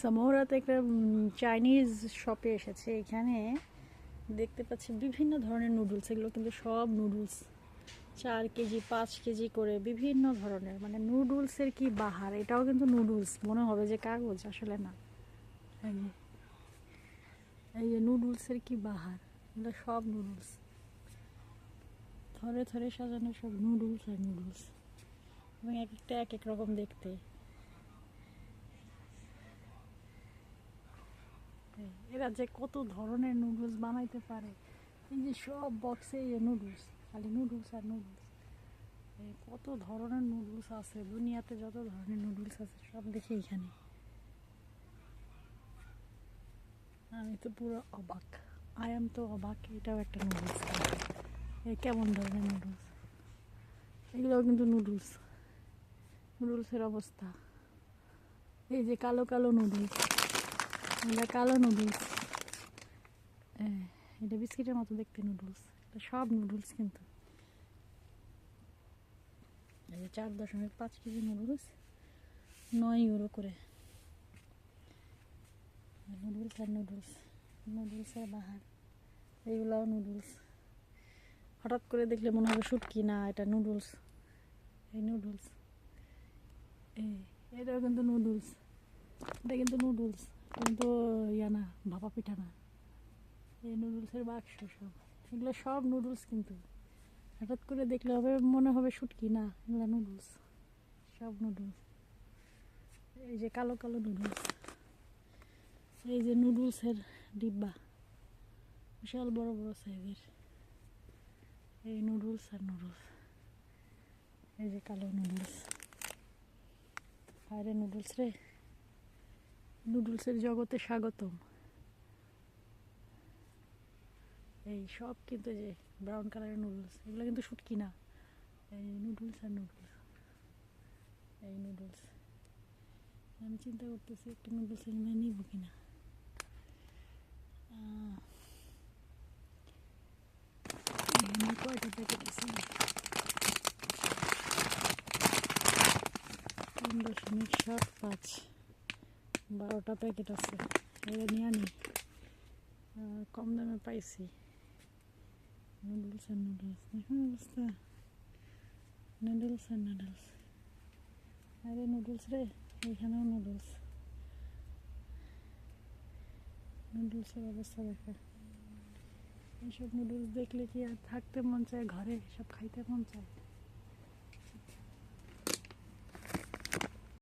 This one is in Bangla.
সামোরাতে একটা চাইনিজ শপে এসেছে। এখানে দেখতে পাচ্ছি বিভিন্ন ধরনের নুডলস, এগুলো কিন্তু সব নুডলস 4 কেজি 5 কেজি করে বিভিন্ন ধরনের, মানে নুডলসের কি বাহার। এটাও কিন্তু নুডলস, মনে হবে যে কাগজ, আসলে না। এই যে নুডলসের কি বাহার, এগুলো সব নুডলস, থরে থরে সাজানো সব নুডলস আর নুডলস, এবং এক একটা এক এক রকম দেখতে। এরা যে কত ধরনের নুডলস বানাইতে পারে। এই যে সব বক্সে এই নুডলস, খালি নুডলস আর নুডলস। কত ধরনের নুডলস আছে দুনিয়াতে, যত ধরনের নুডলস আছে সব দেখে এখানে আমি তো পুরো অবাক। আই এম তো অবাক। এটাও একটা নুডলস, কেমন ধরনের নুডলস। এগুলোও কিন্তু নুডলস, নুডলসের অবস্থা। এই যে কালো কালো নুডলস, এটা কালো নুডলস, এটা বিস্কিটের মতো দেখতে নুডলস। এটা সব নুডলস কিন্তু। এই যে 4.5 কেজি নুডলস 9 ইউরো করে। নুডলস আর নুডলস, নুডলসের বাহার। এইগুলাও নুডলস। হঠাৎ করে দেখলে মনে হবে শুটকি, না এটা নুডলস। এই নুডলস, এটাও কিন্তু নুডলস। এটা কিন্তু নুডলস, কিন্তু ইয়া না, ভাপা পিঠা না। এই নুডলসের বাক্স সব, এগুলো সব নুডলস কিন্তু। হঠাৎ করে দেখলে হবে মনে হবে শুটকি, না এগুলো নুডলস, সব নুডলস। এই যে কালো কালো নুডলস, এই যে নুডলসের ডিব্বা, বিশাল বড় বড় সাইজের। এই নুডলস আর নুডলস, এই যে কালো নুডলস। আরে নুডলস রে, নুডলসের জগতে স্বাগতম। এই সব কিন্তু যে ব্রাউন কালারের নুডলস, এগুলো কিন্তু শুটকি না। এই নুডলস আর নুডলস, এই নুডলস। আমি চিন্তা করতেছি একটা নুডলস এনে নিব কিনা। কয়টা প্যাকেট আছে? 3.75, 12টা প্যাকেট আছে। এটা নিয়ে আনি, কম দামে পাইছি। নুডলস আর নুডলস, দেখুন অবস্থা। নুডলস আর নুডলস, আরে নুডলস রে, এইখানেও নুডলস। নুডলসের অবস্থা দেখা। এইসব নুডলস দেখলে কি আর থাকতে মন চায় ঘরে, সব খাইতে মন চায়।